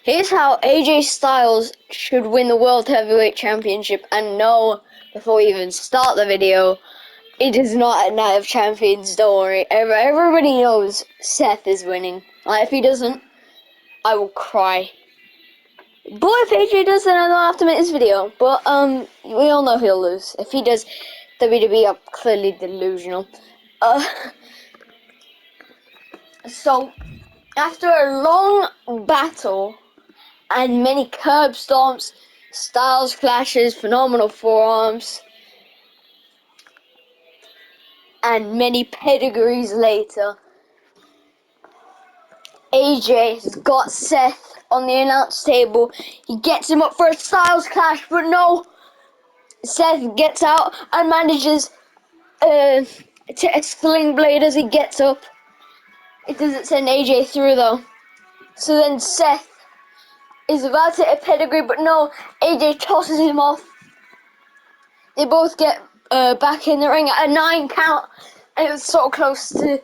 Here's how AJ Styles should win the World Heavyweight Championship. And no, before we even start the video, it is not a Night of Champions, don't worry. Everybody knows Seth is winning. Like, if he doesn't, I will cry. But if AJ does, then I don't have to make this video. But, we all know he'll lose. If he does, WWE are clearly delusional. So, after a long battle and many curb stomps, Styles clashes, phenomenal forearms, and many pedigrees later, AJ has got Seth on the announce table. He gets him up for a Styles clash, but no, Seth gets out and manages to sling blade as he gets up. It doesn't send AJ through though. So then Seth is about to hit a pedigree, but no, AJ tosses him off. They both get back in the ring at a 9 count, and it was so close to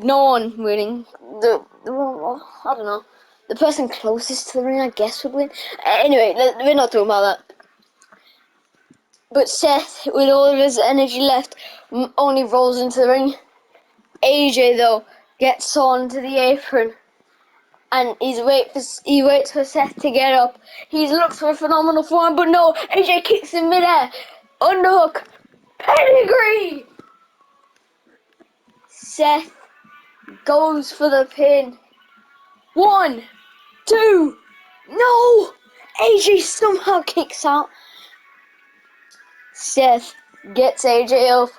no one winning. I don't know. The person closest to the ring, I guess, would win. Anyway, we're not talking about that. But Seth, with all of his energy left, only rolls into the ring. AJ, though, gets onto the apron. And he waits for Seth to get up. He looks for a phenomenal form, but no, AJ kicks him midair. Underhook. Pedigree! Seth goes for the pin. 1, 2, no! AJ somehow kicks out. Seth gets AJ up,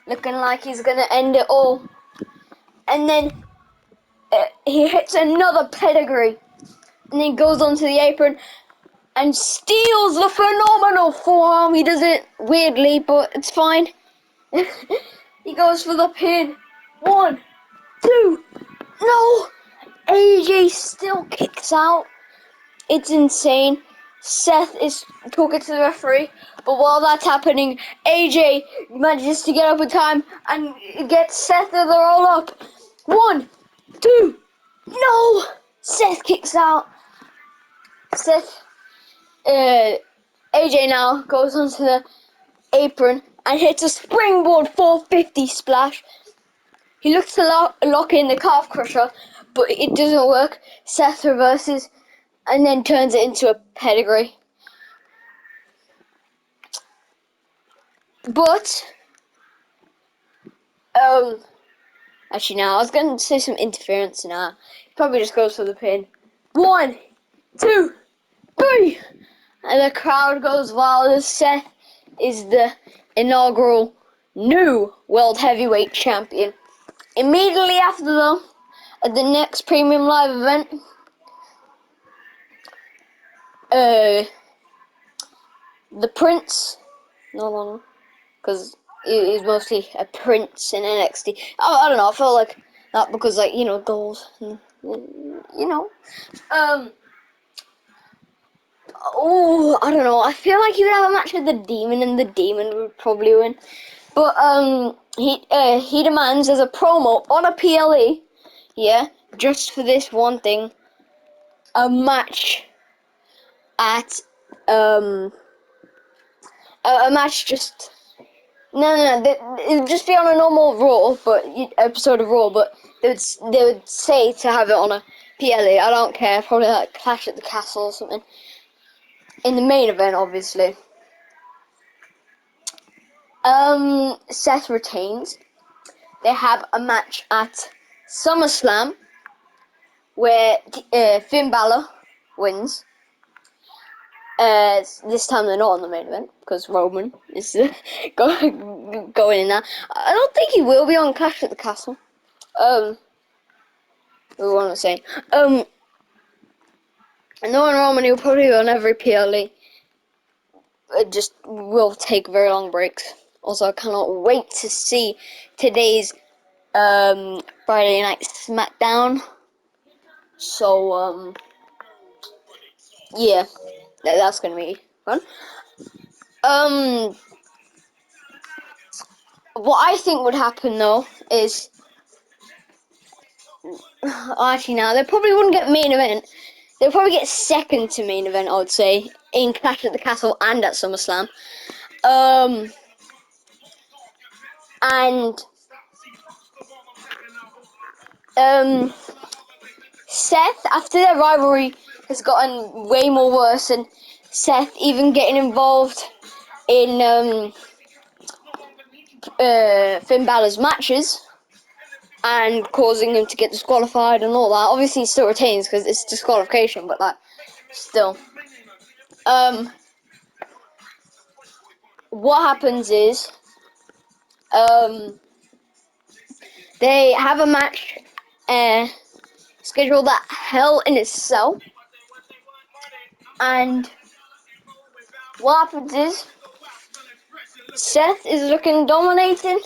looking like he's gonna end it all. And then he hits another pedigree. And then goes onto the apron and steals the phenomenal forearm. He does it weirdly, but it's fine. He goes for the pin. 1, 2, no! AJ still kicks out. It's insane. Seth is talking to the referee, but while that's happening, AJ manages to get up in time and gets Seth to the roll up. 1, 2, no! Seth kicks out. Seth, AJ now goes onto the apron and hits a springboard 450 splash. He looks to lock in the calf crusher, but it doesn't work. Seth reverses and then turns it into a pedigree. But, actually now, I was going to say some interference now. He probably just goes for the pin. 1, 2, 3! And the crowd goes wild as Seth is the inaugural new World Heavyweight Champion. Immediately after, though, at the next Premium Live event, the Prince, no longer, because he's mostly a prince in NXT. Oh, I don't know, I felt like that because, like, gold, and, oh, I don't know, I feel like he would have a match with the Demon, and the Demon would probably win. But, he demands as a promo on a PLE, yeah, just for this one thing, a match at, a match just, no, it would just be on a normal Raw, but, episode of Raw, but they would say to have it on a PLE, I don't care, probably like Clash at the Castle or something, in the main event, obviously. Seth retains. They have a match at SummerSlam where Finn Balor wins. This time they're not on the main event because Roman is going in there. I don't think he will be on Clash at the Castle. What was I saying? And knowing Roman, he'll probably be on every PLE. It just will take very long breaks. Also, I cannot wait to see today's Friday Night SmackDown. So, yeah, that's gonna be fun. What I think would happen though is, actually, now they probably wouldn't get main event. They'll probably get second to main event, I would say, in Clash at the Castle and at SummerSlam. And Seth, after their rivalry has gotten way more worse, and Seth even getting involved in Finn Balor's matches and causing him to get disqualified and all that. Obviously, he still retains because it's disqualification, but like, still. What happens is, they have a match scheduled at Hell in a Cell, and what happens is, Seth is looking dominating.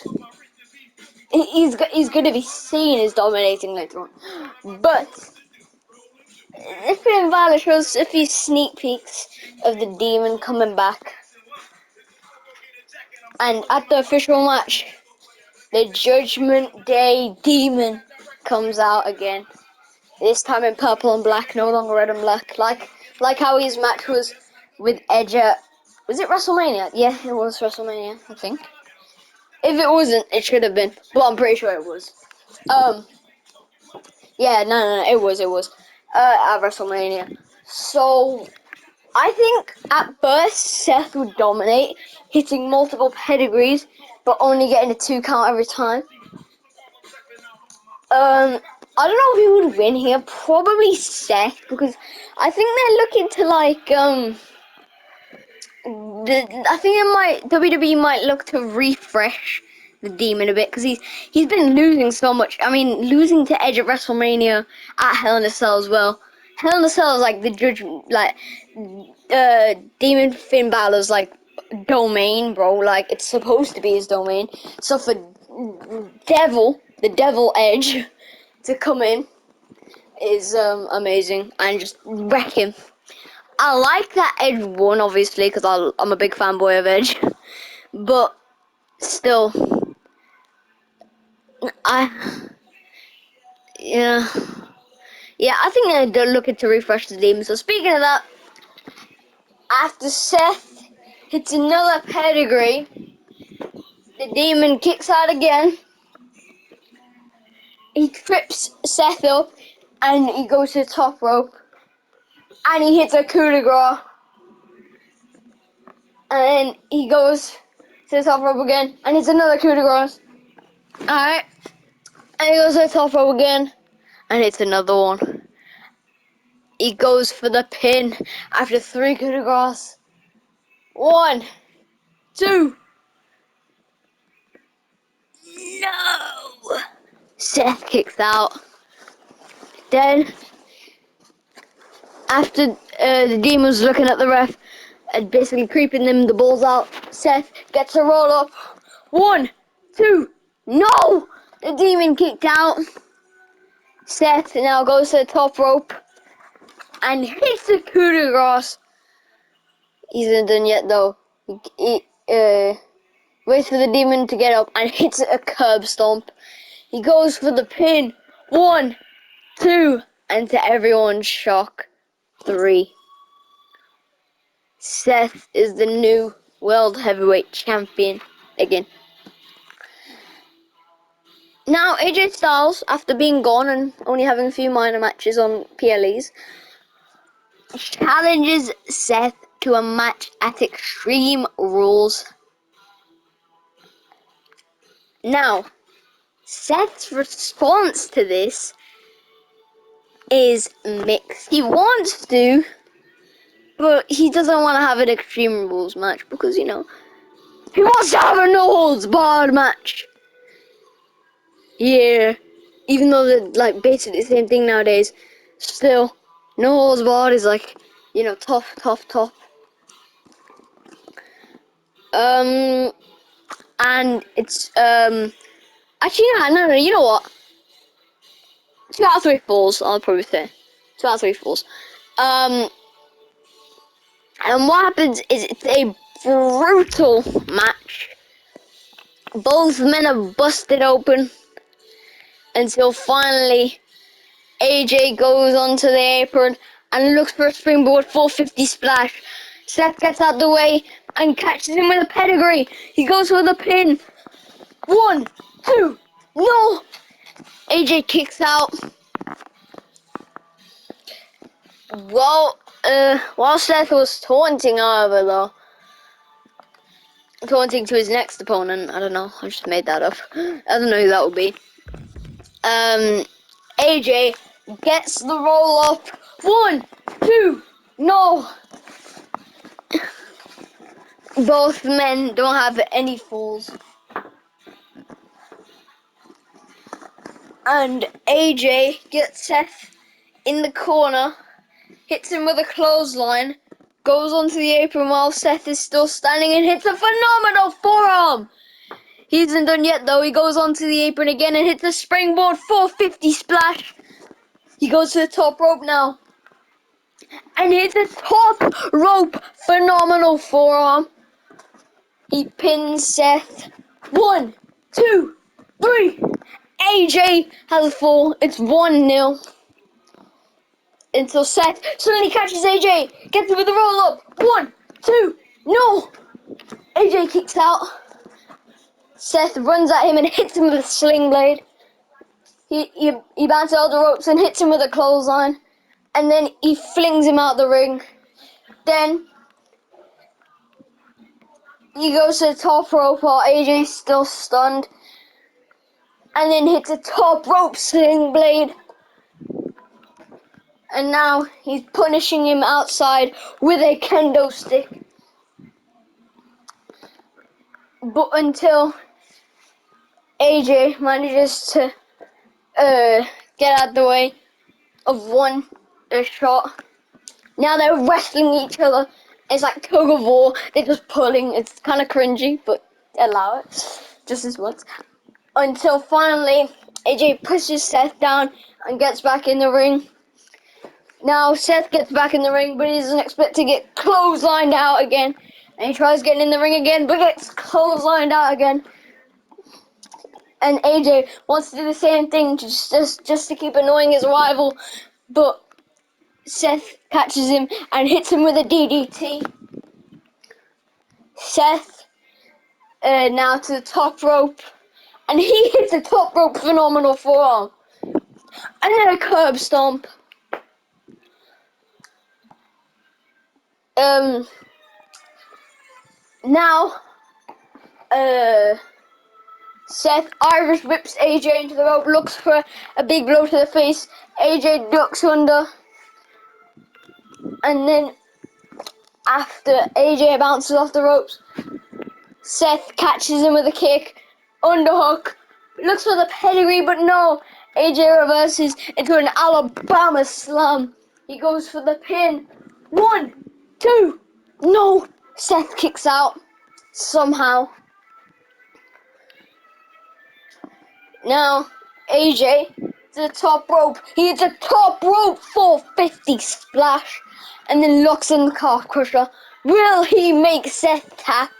He's going to be seen as dominating later on, but if Finn Balor shows a few sneak peeks of the Demon coming back, and at the official match, the Judgment Day Demon comes out again. This time in purple and black, no longer red and black. Like how his match was with Edge at... Was it WrestleMania? Yeah, it was WrestleMania, I think. If it wasn't, it should have been. But I'm pretty sure it was. Yeah, no, it was. At WrestleMania. So, I think at first Seth would dominate, hitting multiple pedigrees, but only getting a 2 count every time. I don't know who would win here. Probably Seth, because I think they're looking to like I think WWE might look to refresh the Demon a bit, because he's been losing so much. I mean, losing to Edge at WrestleMania, at Hell in a Cell as well. Hell in a Cell is like the judgment, like Demon Finn Balor's like domain, bro. Like, it's supposed to be his domain. So for the Devil Edge to come in is amazing and just wreck him. I like that Edge won, obviously, because I'm a big fanboy of Edge, but still, yeah, I think they're looking to refresh the Demon. So speaking of that, after Seth hits another pedigree, the Demon kicks out again. He trips Seth up, and he goes to the top rope, and he hits a coup de grace, and then he goes to the top rope again, and hits another coup de grace. Alright, and he goes to the top rope again, and hits another one. He goes for the pin after 3 coup de grace. 1, 2. No! Seth kicks out. Then, after the Demon's looking at the ref and basically creeping them the balls out, Seth gets a roll up. 1, 2. No! The Demon kicked out. Seth now goes to the top rope and hits the coup de grace. He's not done yet though. He waits for the Demon to get up and hits a curb stomp. He goes for the pin. 1, 2, and to everyone's shock, 3. Seth is the new World Heavyweight Champion again. Now, AJ Styles, after being gone and only having a few minor matches on PLEs, challenges Seth to a match at Extreme Rules. Now, Seth's response to this is mixed. He wants to, but he doesn't want to have an Extreme Rules match because, you know, he wants to have a no-holds-barred match. Yeah, even though they're like basically the same thing nowadays, still, no holds barred is like, you know, tough. And it's actually no, you know what? 2 out of 3 falls, I'll probably say. 2 out of 3 falls. And what happens is it's a brutal match. Both men are busted open until finally AJ goes onto the apron and looks for a springboard 450 splash. Seth gets out the way and catches him with a pedigree. He goes for the pin. 1, 2, no! AJ kicks out. While Seth was taunting, however, though, taunting to his next opponent. I don't know. I just made that up. I don't know who that would be. AJ gets the roll up. 1, 2, no! Both men don't have any falls. And AJ gets Seth in the corner, hits him with a clothesline, goes onto the apron while Seth is still standing and hits a phenomenal forearm. He isn't done yet though. He goes onto the apron again and hits a springboard 450 splash. He goes to the top rope now and hits a top rope phenomenal forearm. He pins Seth. 1, 2, 3. AJ has a fall. It's 1-0. Until Seth suddenly catches AJ. Gets him with the roll up. 1, 2, no. AJ kicks out. Seth runs at him and hits him with a sling blade. He bounces out the ropes and hits him with a clothesline. And then he flings him out the ring. Then he goes to the top rope while AJ's still stunned. And then hits a top rope sling blade. And now he's punishing him outside with a kendo stick. But until AJ manages to get out the way of one shot. Now they're wrestling each other. It's like tug of war. They're just pulling. It's kind of cringy, but allow it just as once. Until finally AJ pushes Seth down and gets back in the ring. Now Seth gets back in the ring, but he doesn't expect to get clotheslined out again. And he tries getting in the ring again, but gets clotheslined out again. And AJ wants to do the same thing just to keep annoying his rival, but Seth catches him and hits him with a DDT. Seth now to the top rope, and he hits the top rope phenomenal forearm, and then a curb stomp. Now, Seth Irish whips AJ into the rope, looks for a big blow to the face. AJ ducks under, and then after AJ bounces off the ropes, Seth catches him with a kick, underhook, looks for the pedigree, but no. AJ reverses into an Alabama slam. He goes for the pin. 1, 2, no. Seth kicks out somehow. Now, AJ to the top rope. He hits a top rope 450 splash and then locks in the calf crusher. Will he make Seth tap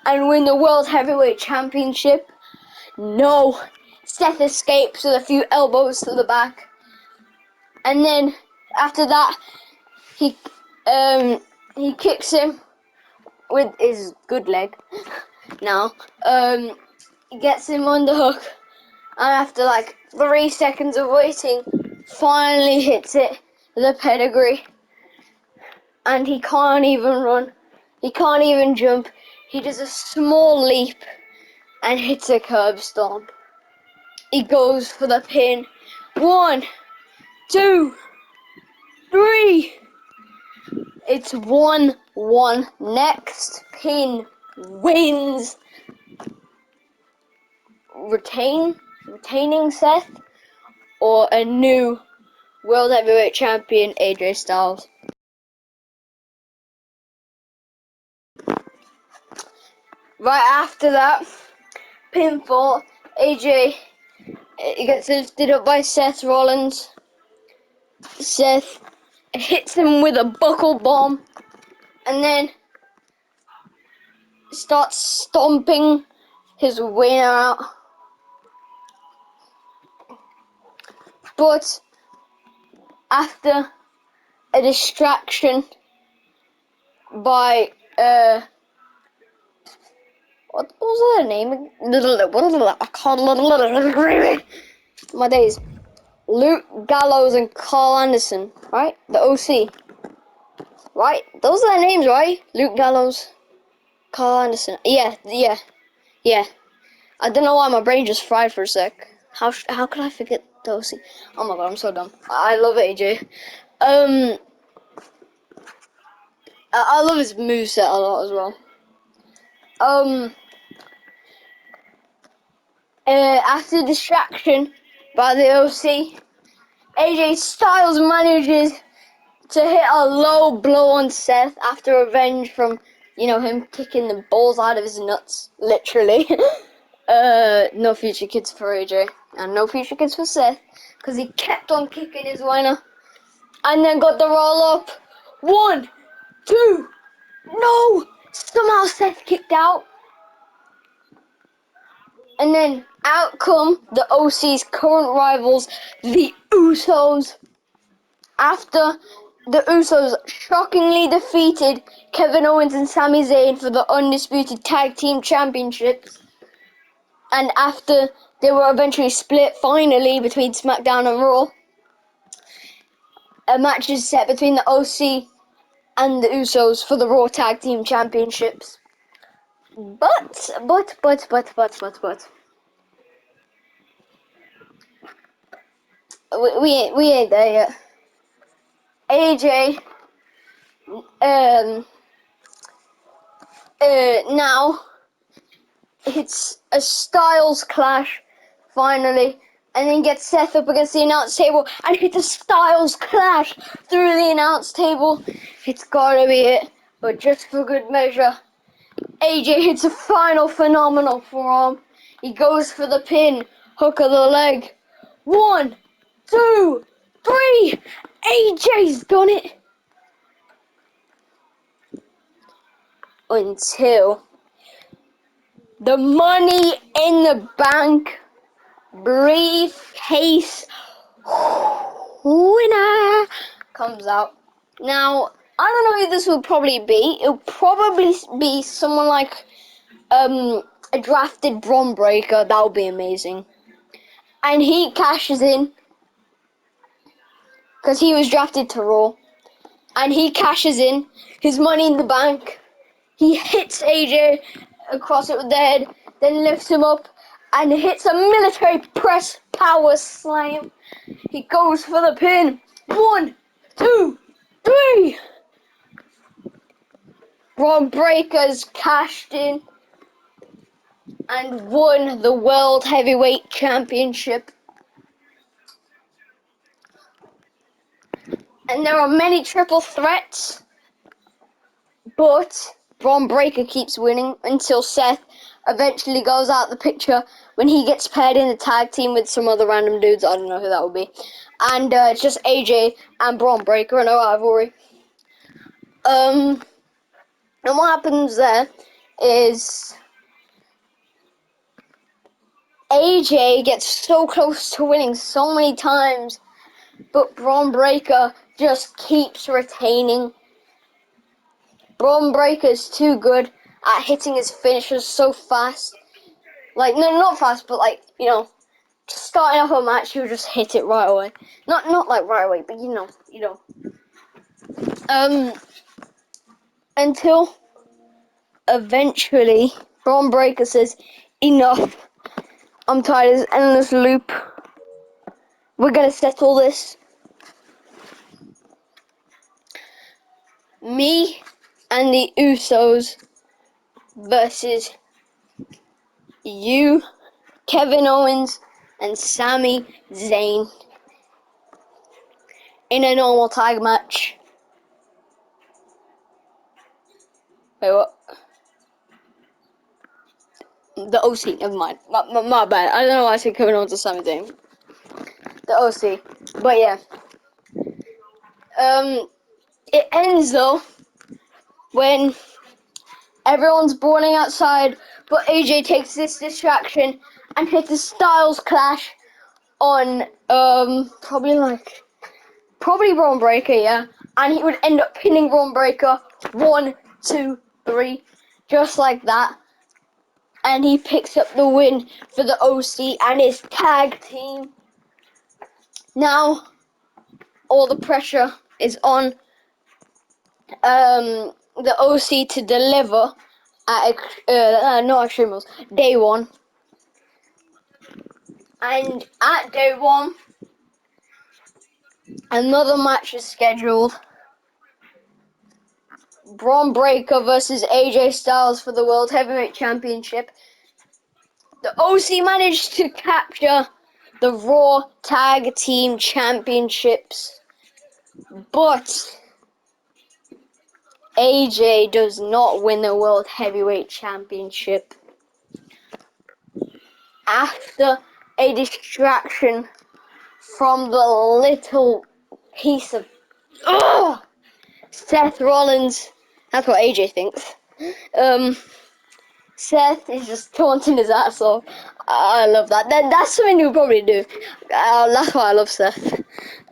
and win the World Heavyweight Championship? No. Seth escapes with a few elbows to the back. And then after that, he kicks him with his good leg. Now, he gets him on the hook. And after like 3 seconds of waiting, finally hits it with a pedigree. And he can't even run. He can't even jump. He does a small leap and hits a curb stomp. He goes for the pin. 1, 2, 3. It's 1-1. Next pin wins. Retaining Seth or a new World Heavyweight Champion AJ Styles. Right after that pinfall, AJ gets lifted up by Seth Rollins. Seth hits him with a buckle bomb and then starts stomping his winner out. But after a distraction by what was their name? I can't. My days. Luke Gallows and Carl Anderson, right? The OC, right? Those are their names, right? Luke Gallows, Carl Anderson. Yeah. I don't know why my brain just fried for a sec. How could I forget the OC? Oh my god, I'm so dumb. I love AJ. I love his moveset a lot as well. After distraction by the OC, AJ Styles manages to hit a low blow on Seth after revenge from, him kicking the balls out of his nuts, literally. No future kids for AJ, and no future kids for Seth, because he kept on kicking his winner, and then got the roll up. 1, 2, no! Somehow Seth kicked out. And then out come the OC's current rivals, the Usos. After the Usos shockingly defeated Kevin Owens and Sami Zayn for the Undisputed Tag Team Championships, and after they were eventually split finally between SmackDown and Raw, a match is set between the OC and the Usos for the Raw Tag Team Championships. But we ain't there yet. AJ now it's a Styles clash finally, and then gets Seth up against the announce table and hits a Styles clash through the announce table. It's gotta be it, but just for good measure, AJ hits a final phenomenal forearm. He goes for the pin, hook of the leg. 1, 2, 3. AJ's done it. Until the Money in the Bank briefcase winner comes out. Now, I don't know who this will probably be. It'll probably be someone like a drafted Bron Breakker. That would be amazing. And he cashes in because he was drafted to Raw. And he cashes in his Money in the Bank. He hits AJ across it with the head, then lifts him up and hits a military press power slam. He goes for the pin. 1, 2, 3. Bron Breakker's cashed in and won the World Heavyweight Championship. And there are many triple threats, but Bron Breakker keeps winning until Seth eventually goes out the picture when he gets paired in the tag team with some other random dudes. I don't know who that would be. And it's just AJ and Bron Breakker in a rivalry. And what happens there is AJ gets so close to winning so many times, but Bron Breakker just keeps retaining. Bron Breakker's too good at hitting his finishers so fast. Like, no, not fast, but like, starting off a match, he'll just hit it right away. Not like right away, but you know. Until eventually Bron Breakker says, enough. I'm tired of this endless loop. We're gonna settle this. Me and the Usos versus you, Kevin Owens, and Sami Zayn in a normal tag match. Wait, what? The OC, never mind. My bad. I don't know why I said Kevin Owens and Sami Zayn. The OC. But yeah. It ends though when everyone's brawling outside, but AJ takes this distraction and hits a Styles clash on probably Bron Breakker, yeah. and he would end up pinning Braun Breaker 1, 2, 3, just like that. And he picks up the win for the OC and his tag team. Now, all the pressure is on the OC to deliver at not Extreme Rules, day one. And at day one, another match is scheduled. Braun Breaker versus AJ Styles for the World Heavyweight Championship. The OC managed to capture the Raw Tag Team Championships, but AJ does not win the World Heavyweight Championship. After a distraction from the little piece of Seth Rollins, that's what AJ thinks. Seth is just taunting his ass off. I love that. That's something he'll probably do. That's why I love Seth.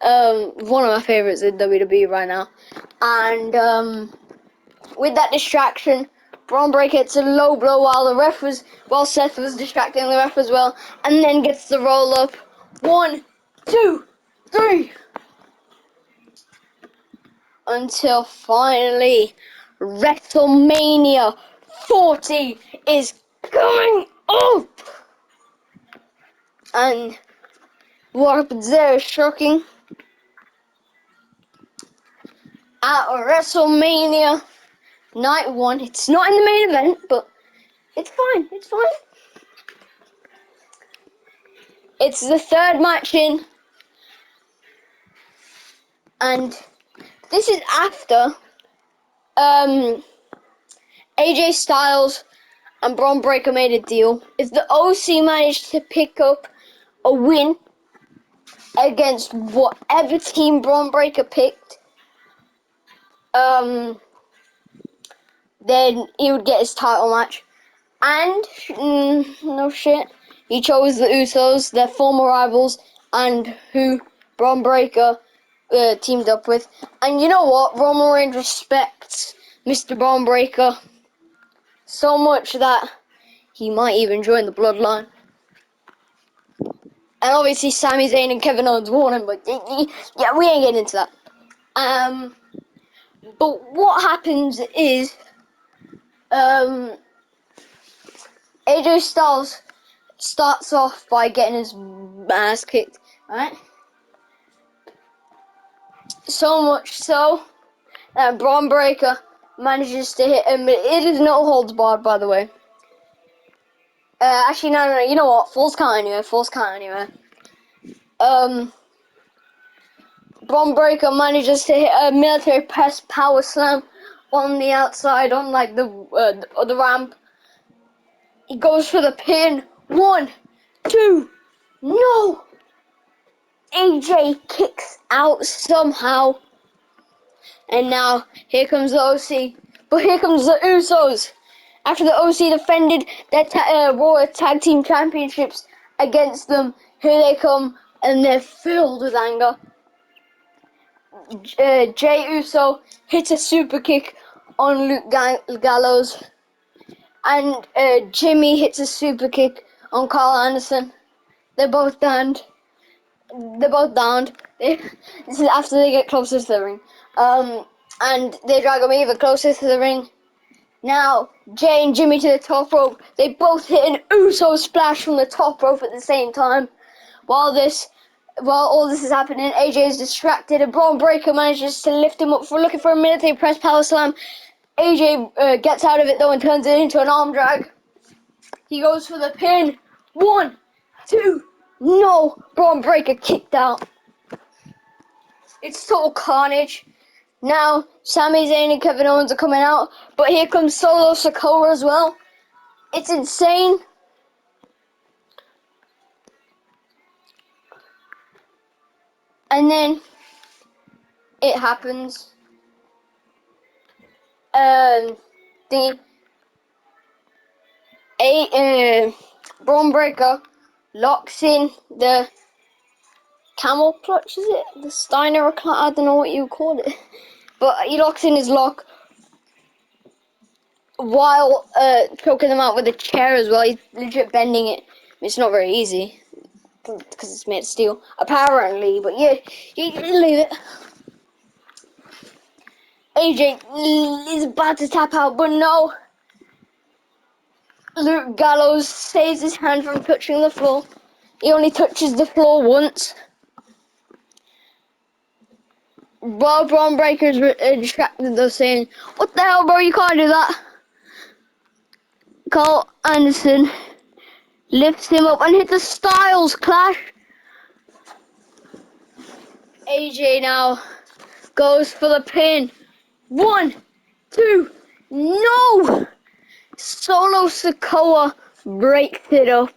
One of my favorites in WWE right now. And with that distraction, Braun Breaker hits a low blow while Seth was distracting the ref as well, and then gets the roll up. 1, 2, 3. Until finally, WrestleMania 40 is coming up! And what happens there is shocking. At WrestleMania Night 1, it's not in the main event, but it's fine, it's fine. It's the third match in, and this is after AJ Styles and Braun Breaker made a deal. If the OC managed to pick up a win against whatever team Braun Breaker picked, then he would get his title match. And no shit, he chose the Usos, their former rivals, and who Braun Breaker teamed up with. And you know what? Roman Reigns respects Mr. Braun Breaker so much that he might even join the Bloodline. And obviously Sami Zayn and Kevin Owens won him, but yeah, we ain't getting into that. But what happens is AJ Styles starts off by getting his ass kicked, right? So much so that Braun Breaker manages to hit him. It is no holds barred, by the way. Actually, no, you know what? Falls count anyway. Braun Breaker manages to hit a military press power slam on the outside, on like the ramp. He goes for the pin. 1, 2, no! AJ kicks out somehow. And now, here comes the OC. But here comes the Usos. After the OC defended their Raw Tag Team Championships against them, here they come, and they're filled with anger. Jey Uso hits a super kick on Luke Gallows. And Jimmy hits a super kick on Carl Anderson. They're both downed. This is after they get closer to the ring. And they drag them even closer to the ring. Now, Jay and Jimmy to the top rope. They both hit an Uso splash from the top rope at the same time. While all this is happening, AJ is distracted, and Braun Breaker manages to lift him up for looking for a military press power slam. AJ gets out of it though and turns it into an arm drag. He goes for the pin. 1, 2, no! Braun Breaker kicked out. It's total carnage. Now, Sami Zayn and Kevin Owens are coming out, but here comes Solo Sikoa as well. It's insane. And then it happens. Braun Breaker locks in the camel clutch, is it? The Steiner or I don't know what you call it. But he locks in his lock while choking them out with a chair as well. He's legit bending it. It's not very easy because it's made of steel, apparently. But yeah, you leave it. AJ is about to tap out, but no. Luke Gallows saves his hand from touching the floor. He only touches the floor once. While Braun Breaker's distracted, though, saying, "What the hell, bro? You can't do that." Carl Anderson lifts him up and hits a Styles Clash. AJ now goes for the pin. 1, 2, no! Solo Sikoa breaks it up.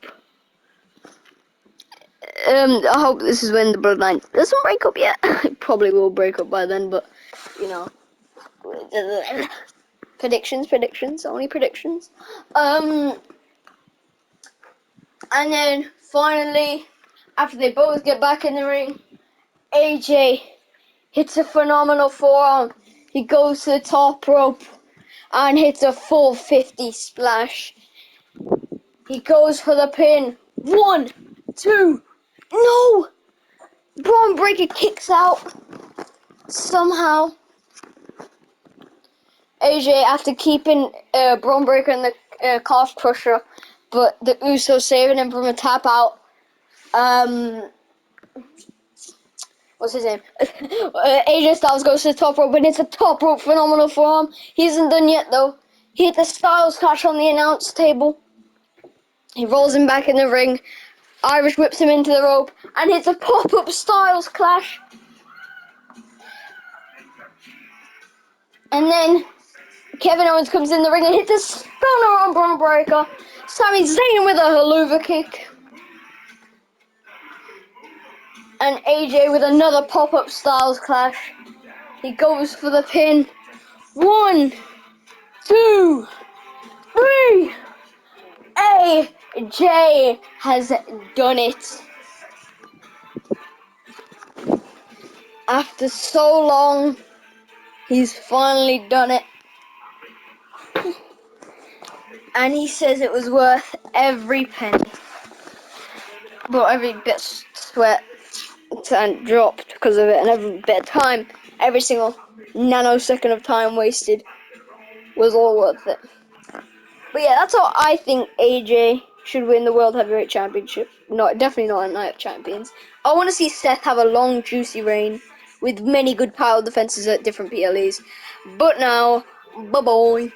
I hope this is when the Bloodline doesn't break up yet. It probably will break up by then, but you know, predictions, only predictions. And then finally, after they both get back in the ring, AJ hits a phenomenal forearm. He goes to the top rope and hits a full 50 splash. He goes for the pin. 1, 2, no! Braun Breaker kicks out somehow. AJ, after keeping Braun Breaker in the calf crusher, but the Usos saving him from a tap out. What's his name? AJ Styles goes to the top rope, and it's a top rope phenomenal forearm. He isn't done yet though. He hit the Styles Clash on the announce table. He rolls him back in the ring. Irish whips him into the rope and hits a pop-up Styles Clash. And then Kevin Owens comes in the ring and hits a stunner on Braun Breaker. Sami Zayn with a haluva kick. And AJ with another pop-up Styles Clash. He goes for the pin. 1, 2, 3. AJ has done it. After so long, he's finally done it. And he says it was worth every penny. Well, every bit of sweat and dropped because of it, and every bit of time, every single nanosecond of time wasted was all worth it. But yeah, that's how I think AJ should win the World Heavyweight Championship. Definitely not a Night of Champions. I want to see Seth have a long, juicy reign with many good pile defenses at different PLEs. But now, bye-bye.